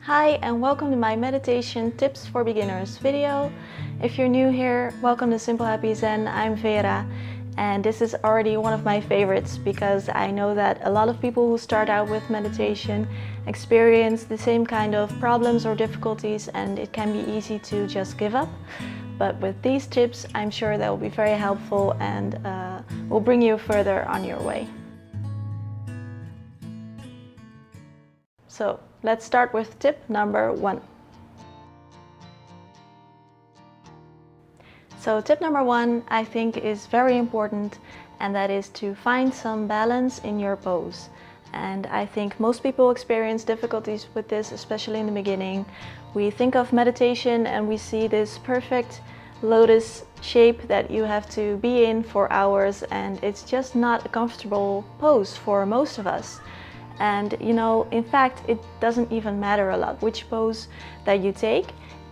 Hi and welcome to my meditation tips for beginners video. If you're new here, welcome to Simple Happy Zen. I'm Vera and this is already one of my favorites because I know that a lot of people who start out with meditation experience the same kind of problems or difficulties, and it can be easy to just give up. But with these tips, I'm sure that will be very helpful and will bring you further on your way. So let's start with tip number 1. So tip number 1 I think is very important, and that is to find some balance in your pose. And I think most people experience difficulties with this, especially in the beginning. We think of meditation and we see this perfect lotus shape that you have to be in for hours, and it's just not a comfortable pose for most of us. And in fact, it doesn't even matter a lot which pose that you take.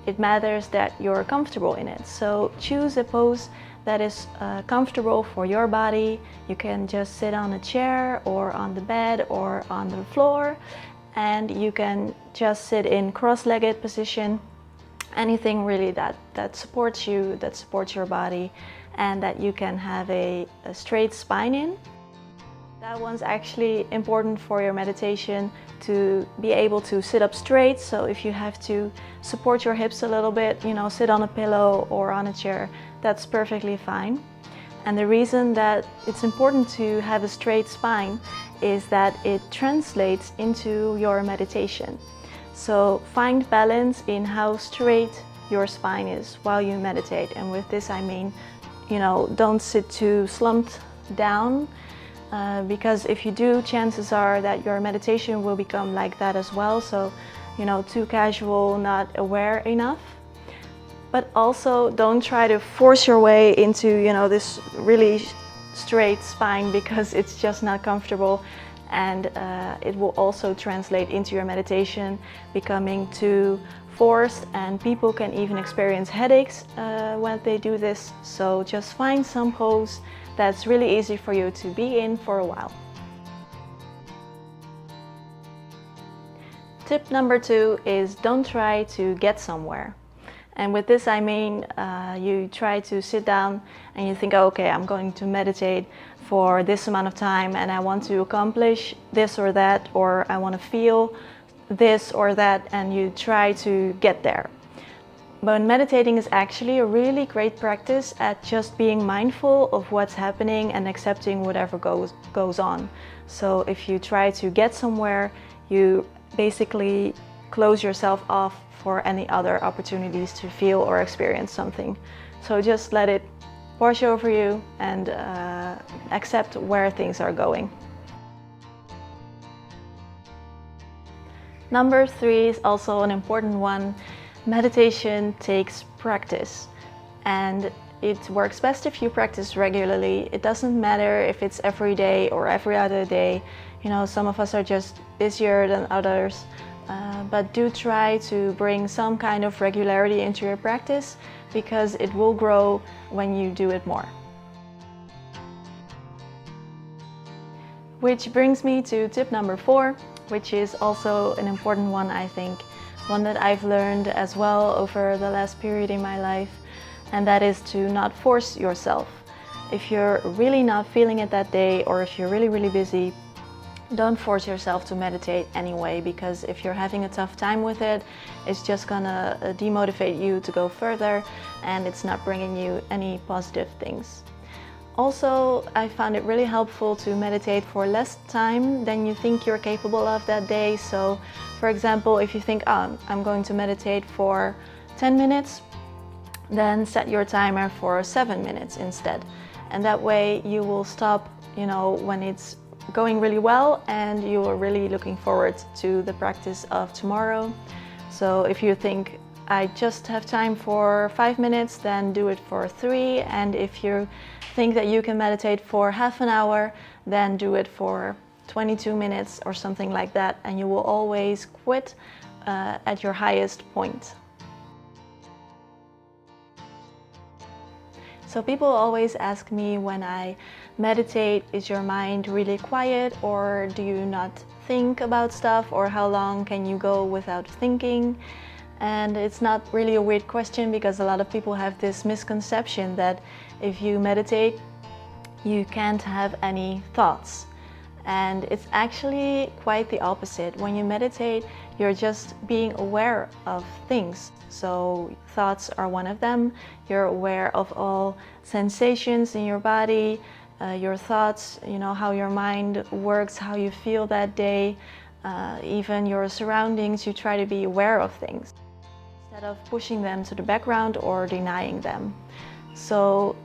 It matters that you're comfortable in it. So choose a pose that is comfortable for your body. You can just sit on a chair or on the bed or on the floor, and you can just sit in cross-legged position. Anything really that supports you, that supports your body, and that you can have a straight spine in. That one's actually important for your meditation, to be able to sit up straight. So if you have to support your hips a little bit, sit on a pillow or on a chair, that's perfectly fine. And the reason that it's important to have a straight spine is that it translates into your meditation. So find balance in how straight your spine is while you meditate. And with this I mean, don't sit too slumped down. Because if you do, chances are that your meditation will become like that as well. So, too casual, not aware enough. But also don't try to force your way into, this really straight spine, because it's just not comfortable. And it will also translate into your meditation becoming too forced, and people can even experience headaches when they do this. So just find some pose that's really easy for you to be in for a while. Tip number 2 is don't try to get somewhere. And with this I mean you try to sit down and you think, okay, I'm going to meditate for this amount of time and I want to accomplish this or that, or I want to feel this or that, and you try to get there. But meditating is actually a really great practice at just being mindful of what's happening and accepting whatever goes on. So if you try to get somewhere, you basically close yourself off for any other opportunities to feel or experience something. So just let it wash over you and accept where things are going. Number 3 is also an important one. Meditation takes practice, and it works best if you practice regularly. It doesn't matter if it's every day or every other day. Some of us are just busier than others, but do try to bring some kind of regularity into your practice, because it will grow when you do it more. Which brings me to tip number 4, which is also an important one, I think. One that I've learned as well over the last period in my life, and that is to not force yourself. If you're really not feeling it that day, or if you're really busy, don't force yourself to meditate anyway, because if you're having a tough time with it, it's just gonna demotivate you to go further, and it's not bringing you any positive things. Also, I found it really helpful to meditate for less time than you think you're capable of that day. So, for example, if you think, I'm going to meditate for 10 minutes, then set your timer for 7 minutes instead. And that way you will stop, when it's going really well and you are really looking forward to the practice of tomorrow. So if you think, I just have time for 5 minutes, then do it for 3. And if you think that you can meditate for half an hour, then do it for 22 minutes or something like that, and you will always quit at your highest point. So people always ask me when I meditate, is your mind really quiet, or do you not think about stuff, or how long can you go without thinking? And it's not really a weird question, because a lot of people have this misconception that if you meditate, you can't have any thoughts. And it's actually quite the opposite. When you meditate, you're just being aware of things. So thoughts are one of them. You're aware of all sensations in your body, your thoughts, how your mind works, how you feel that day, even your surroundings. You try to be aware of things instead of pushing them to the background or denying them. So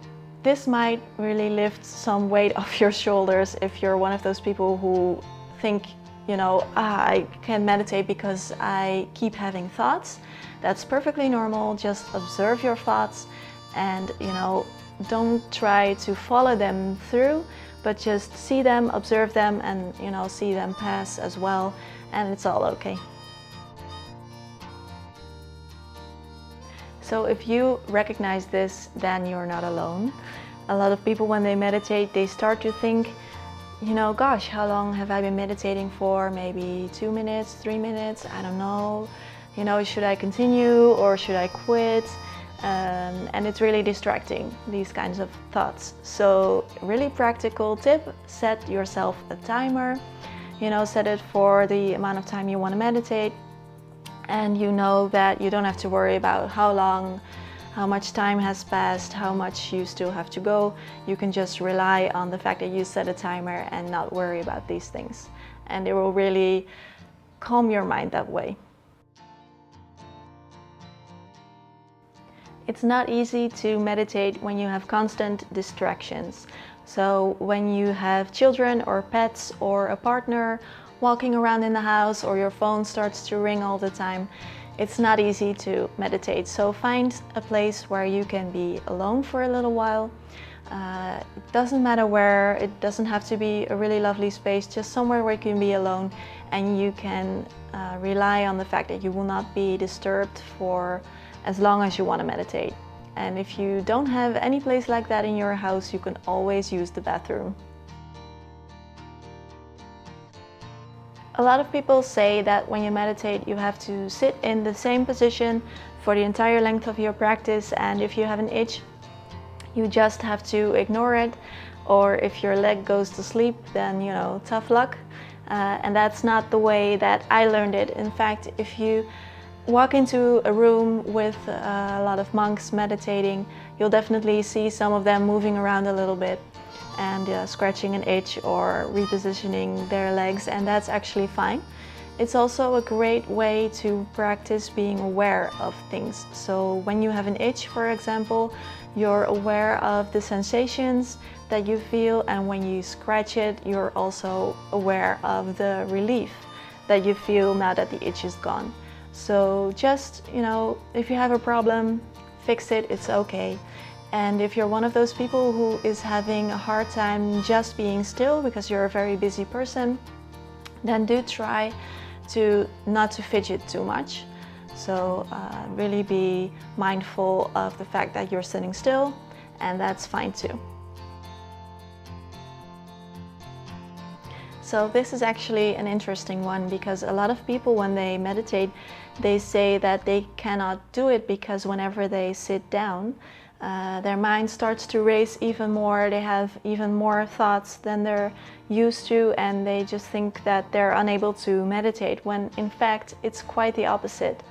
this might really lift some weight off your shoulders if you're one of those people who think, I can't meditate because I keep having thoughts. That's perfectly normal. Just observe your thoughts and, don't try to follow them through, but just see them, observe them, and, see them pass as well. And it's all okay. So if you recognize this, then you're not alone. A lot of people, when they meditate, they start to think, gosh, how long have I been meditating for? Maybe 2 minutes, 3 minutes, I don't know. Should I continue or should I quit? And it's really distracting, these kinds of thoughts. So really practical tip, set yourself a timer. Set it for the amount of time you want to meditate. And you know that you don't have to worry about how long, how much time has passed, how much you still have to go. You can just rely on the fact that you set a timer and not worry about these things. And it will really calm your mind that way. It's not easy to meditate when you have constant distractions. So when you have children or pets or a partner walking around in the house, or your phone starts to ring all the time, it's not easy to meditate. So find a place where you can be alone for a little while. It doesn't matter where, it doesn't have to be a really lovely space, just somewhere where you can be alone and you can rely on the fact that you will not be disturbed for as long as you want to meditate. And if you don't have any place like that in your house, you can always use the bathroom. A lot of people say that when you meditate, you have to sit in the same position for the entire length of your practice, and if you have an itch, you just have to ignore it, or if your leg goes to sleep, then tough luck. And that's not the way that I learned it. In fact, if you walk into a room with a lot of monks meditating, you'll definitely see some of them moving around a little bit and scratching an itch or repositioning their legs, and that's actually fine. It's also a great way to practice being aware of things. So when you have an itch, for example, you're aware of the sensations that you feel, and when you scratch it, you're also aware of the relief that you feel now that the itch is gone. So just, if you have a problem, fix it, it's okay. And if you're one of those people who is having a hard time just being still because you're a very busy person, then do try to not to fidget too much. So really be mindful of the fact that you're sitting still, and that's fine too. So this is actually an interesting one, because a lot of people, when they meditate, they say that they cannot do it because whenever they sit down, their mind starts to race even more. They have even more thoughts than they're used to, and they just think that they're unable to meditate, when in fact it's quite the opposite.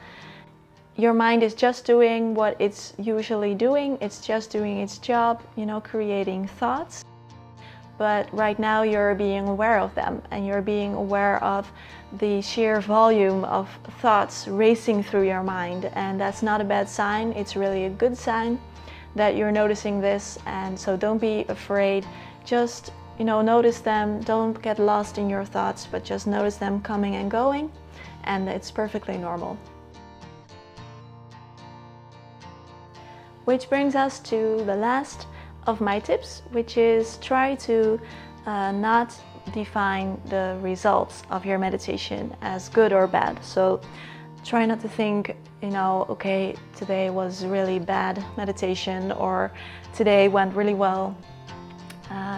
Your mind is just doing what it's usually doing. It's just doing its job, creating thoughts. But right now you're being aware of them, and you're being aware of the sheer volume of thoughts racing through your mind. And that's not a bad sign. It's really a good sign that you're noticing this. And so don't be afraid. Just, notice them. Don't get lost in your thoughts, but just notice them coming and going. And it's perfectly normal. Which brings us to the last of my tips, which is try to not define the results of your meditation as good or bad. So try not to think, okay, today was really bad meditation, or today went really well.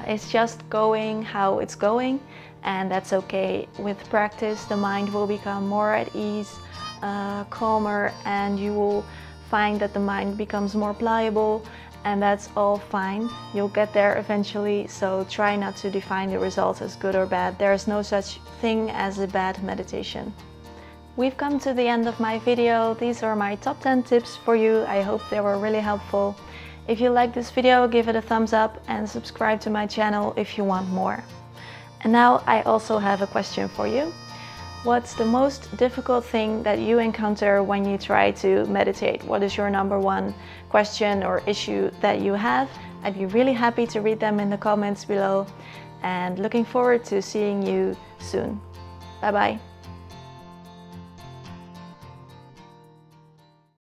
It's just going how it's going, and that's okay. With practice, the mind will become more at ease, calmer, and you will find that the mind becomes more pliable, and that's all fine. You'll get there eventually, so try not to define the results as good or bad. There is no such thing as a bad meditation. We've come to the end of my video. These are my top 10 tips for you. I hope they were really helpful. If you like this video, give it a thumbs up and subscribe to my channel if you want more. And now I also have a question for you. What's the most difficult thing that you encounter when you try to meditate? What is your number one question or issue that you have? I'd be really happy to read them in the comments below, and looking forward to seeing you soon. Bye bye.